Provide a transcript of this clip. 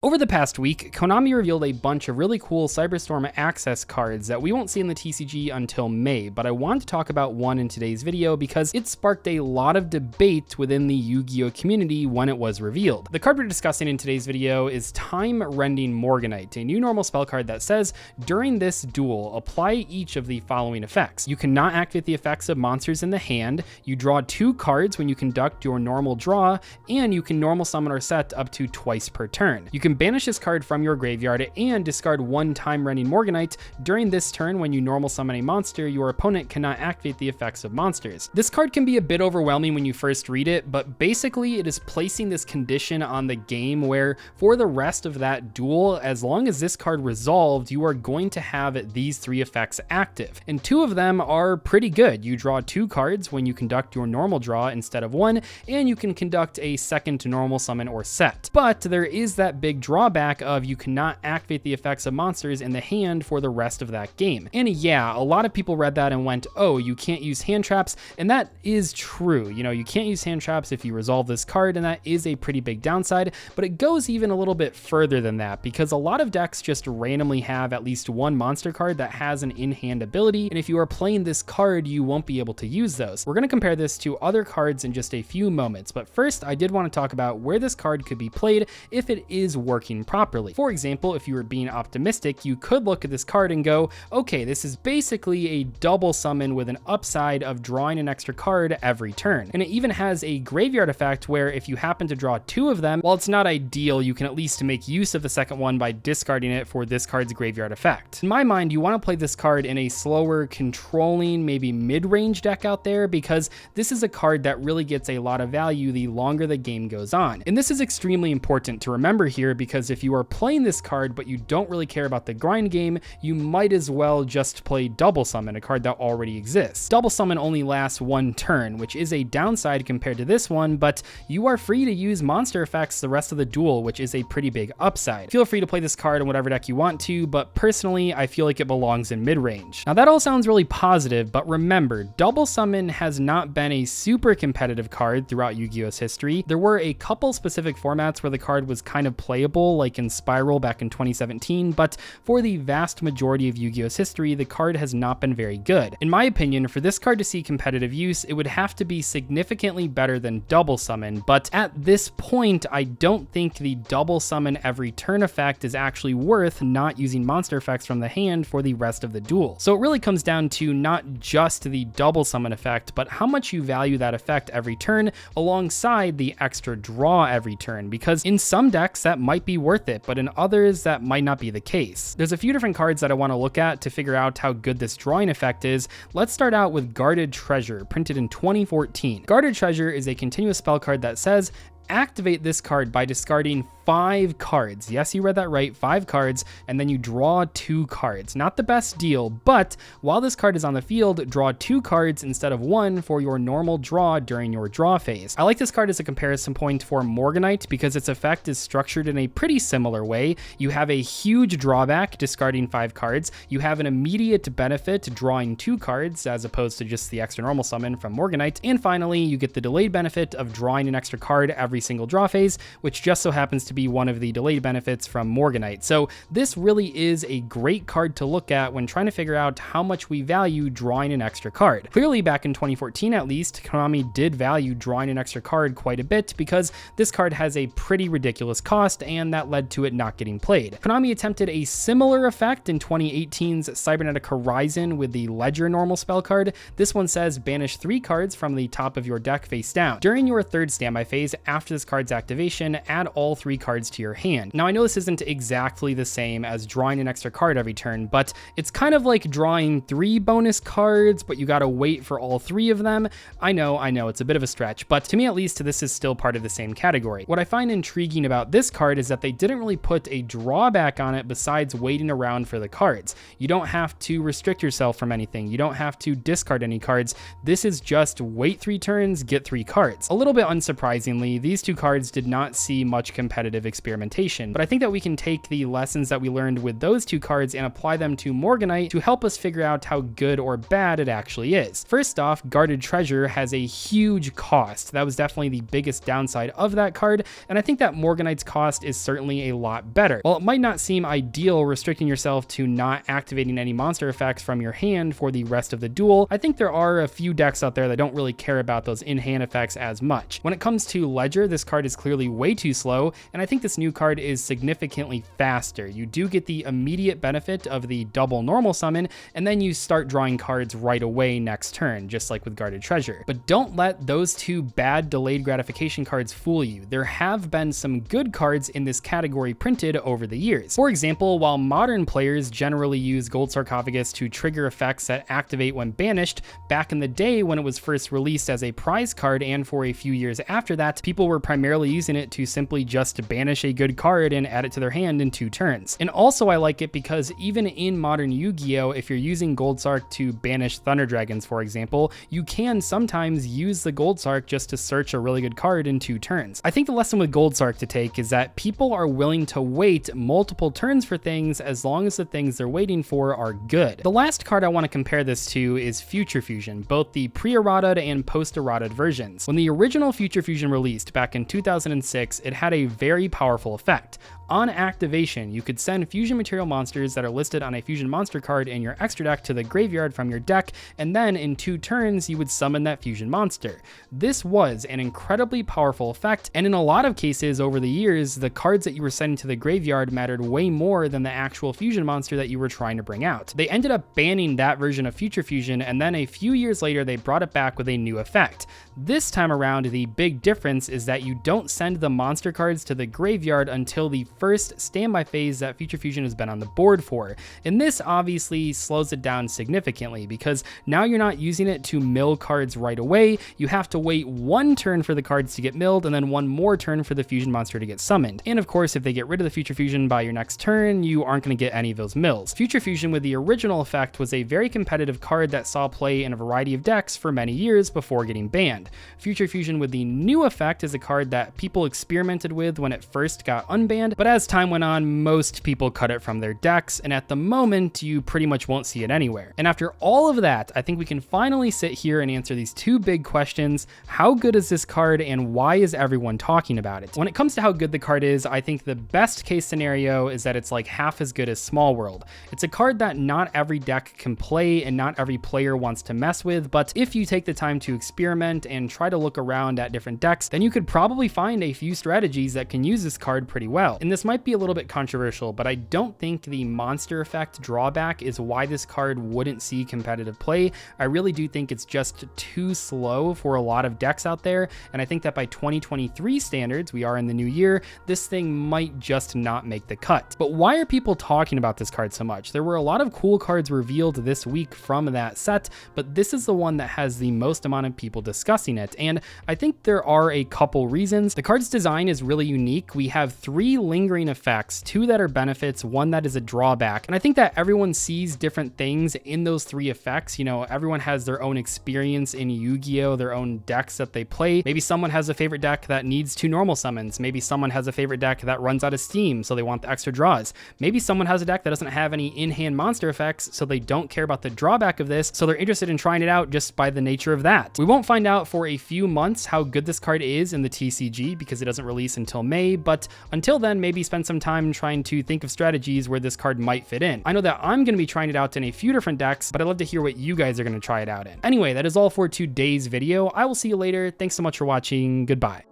Over the past week, Konami revealed a bunch of really cool Cyberstorm Access cards that we won't see in the TCG until May, but I wanted to talk about one in today's video because it sparked a lot of debate within the Yu-Gi-Oh community when it was revealed. The card we're discussing in today's video is Time Rending Morganite, a new normal spell card that says, during this duel, apply each of the following effects. You cannot activate the effects of monsters in the hand, you draw 2 cards when you conduct your normal draw, and you can normal summon or set up to twice per turn. You can banish this card from your graveyard and discard 1 Time Rending Morganite. During this turn, when you normal summon a monster, your opponent cannot activate the effects of monsters. This card can be a bit overwhelming when you first read it, but basically it is placing this condition on the game where for the rest of that duel, as long as this card resolved, you are going to have these 3 effects active. And 2 of them are pretty good. You draw 2 cards when you conduct your normal draw instead of 1, and you can conduct a second normal summon or set. But there is that big drawback of you cannot activate the effects of monsters in the hand for the rest of that game. And yeah, a lot of people read that and went, oh, you can't use hand traps, and that is true. You know, you can't use hand traps if you resolve this card, and that is a pretty big downside, but it goes even a little bit further than that because a lot of decks just randomly have at least 1 monster card that has an in-hand ability, and if you are playing this card, you won't be able to use those. We're going to compare this to other cards in just a few moments, but first I did want to talk about where this card could be played if it is working properly. For example, if you were being optimistic, you could look at this card and go, okay, this is basically a double summon with an upside of drawing an extra card every turn. And it even has a graveyard effect where if you happen to draw 2 of them, while it's not ideal, you can at least make use of the second one by discarding it for this card's graveyard effect. In my mind, you want to play this card in a slower, controlling, maybe mid-range deck out there because this is a card that really gets a lot of value the longer the game goes on. And this is extremely important to remember here because if you are playing this card but you don't really care about the grind game, you might as well just play Double Summon, a card that already exists. Double Summon only lasts 1 turn, which is a downside compared to this one, but you are free to use monster effects the rest of the duel, which is a pretty big upside. Feel free to play this card in whatever deck you want to, but personally, I feel like it belongs in mid-range. Now that all sounds really positive, but remember, Double Summon has not been a super competitive card throughout Yu-Gi-Oh's history. There were a couple specific formats where the card was kind of playable, like in Spiral back in 2017, but for the vast majority of Yu-Gi-Oh's history, the card has not been very good. In my opinion, for this card to see competitive use, it would have to be significantly better than Double Summon, but at this point, I don't think the Double Summon every turn effect is actually worth not using monster effects from the hand for the rest of the duel. So it really comes down to not just the Double Summon effect, but how much you value that effect every turn alongside the extra draw every turn, because in some decks that might be worth it, but in others that might not be the case. There's a few different cards that I want to look at to figure out how good this drawing effect is. Let's start out with Guarded Treasure, printed in 2014. Guarded Treasure is a continuous spell card that says, activate this card by discarding 5 cards. Yes, you read that right, 5 cards, and then you draw 2 cards. Not the best deal, but while this card is on the field, draw 2 cards instead of 1 for your normal draw during your draw phase. I like this card as a comparison point for Morganite because its effect is structured in a pretty similar way. You have a huge drawback discarding 5 cards. You have an immediate benefit drawing 2 cards as opposed to just the extra normal summon from Morganite. And finally, you get the delayed benefit of drawing an extra card every single draw phase, which just so happens to be one of the delayed benefits from Morganite. So this really is a great card to look at when trying to figure out how much we value drawing an extra card. Clearly back in 2014 at least, Konami did value drawing an extra card quite a bit because this card has a pretty ridiculous cost and that led to it not getting played. Konami attempted a similar effect in 2018's Cybernetic Horizon with the Ledger normal spell card. This one says banish 3 cards from the top of your deck face down. During your 3rd standby phase, after this card's activation, add all 3 cards to your hand. Now I know this isn't exactly the same as drawing an extra card every turn, but it's kind of like drawing 3 bonus cards, but you gotta wait for all 3 of them. I know, it's a bit of a stretch, but to me at least, this is still part of the same category. What I find intriguing about this card is that they didn't really put a drawback on it besides waiting around for the cards. You don't have to restrict yourself from anything. You don't have to discard any cards. This is just wait 3 turns, get 3 cards. A little bit unsurprisingly, these 2 cards did not see much competitive competitive experimentation. But I think that we can take the lessons that we learned with those two cards and apply them to Morganite to help us figure out how good or bad it actually is. First off, Guarded Treasure has a huge cost. That was definitely the biggest downside of that card, and I think that Morganite's cost is certainly a lot better. While it might not seem ideal restricting yourself to not activating any monster effects from your hand for the rest of the duel, I think there are a few decks out there that don't really care about those in-hand effects as much. When it comes to Ledger, this card is clearly way too slow, and I think this new card is significantly faster. You do get the immediate benefit of the double normal summon, and then you start drawing cards right away next turn, just like with Guarded Treasure. But don't let those two bad delayed gratification cards fool you. There have been some good cards in this category printed over the years. For example, while modern players generally use Gold Sarcophagus to trigger effects that activate when banished, back in the day when it was first released as a prize card and for a few years after that, people were primarily using it to simply just banish a good card and add it to their hand in 2 turns. And also I like it because even in modern Yu-Gi-Oh, if you're using Gold Sark to banish Thunder Dragons, for example, you can sometimes use the Gold Sark just to search a really good card in 2 turns. I think the lesson with Gold Sark to take is that people are willing to wait multiple turns for things as long as the things they're waiting for are good. The last card I want to compare this to is Future Fusion, both the pre-errataed and post-errataed versions. When the original Future Fusion released back in 2006, it had a very powerful effect. On activation, you could send fusion material monsters that are listed on a fusion monster card in your extra deck to the graveyard from your deck, and then in 2 turns, you would summon that fusion monster. This was an incredibly powerful effect, and in a lot of cases over the years, the cards that you were sending to the graveyard mattered way more than the actual fusion monster that you were trying to bring out. They ended up banning that version of Future Fusion, and then a few years later, they brought it back with a new effect. This time around, the big difference is that you don't send the monster cards to the graveyard until the first standby phase that Future Fusion has been on the board for. And this obviously slows it down significantly because now you're not using it to mill cards right away. You have to wait 1 turn for the cards to get milled and then 1 more turn for the fusion monster to get summoned. And of course, if they get rid of the Future Fusion by your next turn, you aren't going to get any of those mills. Future Fusion with the original effect was a very competitive card that saw play in a variety of decks for many years before getting banned. Future Fusion with the new effect is a card that people experimented with when it first got unbanned, but as time went on, most people cut it from their decks, and at the moment, you pretty much won't see it anywhere. And after all of that, I think we can finally sit here and answer these 2 big questions. How good is this card, and why is everyone talking about it? When it comes to how good the card is, I think the best case scenario is that it's like half as good as Small World. It's a card that not every deck can play and not every player wants to mess with, but if you take the time to experiment and try to look around at different decks, then you could probably find a few strategies that can use this card pretty well. And this might be a little bit controversial, but I don't think the monster effect drawback is why this card wouldn't see competitive play. I really do think it's just too slow for a lot of decks out there, and I think that by 2023 standards, we are in the new year, this thing might just not make the cut. But why are people talking about this card so much? There were a lot of cool cards revealed this week from that set, but this is the one that has the most amount of people discussing it, and I think there are a couple reasons. The card's design is really unique. We have 3 lingering effects, 2 that are benefits, 1 that is a drawback, and I think that everyone sees different things in those 3 effects. You know, everyone has their own experience in Yu-Gi-Oh, their own decks that they play. Maybe someone has a favorite deck that needs 2 normal summons. Maybe someone has a favorite deck that runs out of steam, so they want the extra draws. Maybe someone has a deck that doesn't have any in-hand monster effects, so they don't care about the drawback of this, so they're interested in trying it out just by the nature of that. We won't find out for a few months how good this card is in the TCG because it doesn't release until May, but until then, maybe spend some time trying to think of strategies where this card might fit in. I know that I'm going to be trying it out in a few different decks, but I'd love to hear what you guys are going to try it out in. Anyway, that is all for today's video. I will see you later. Thanks so much for watching. Goodbye.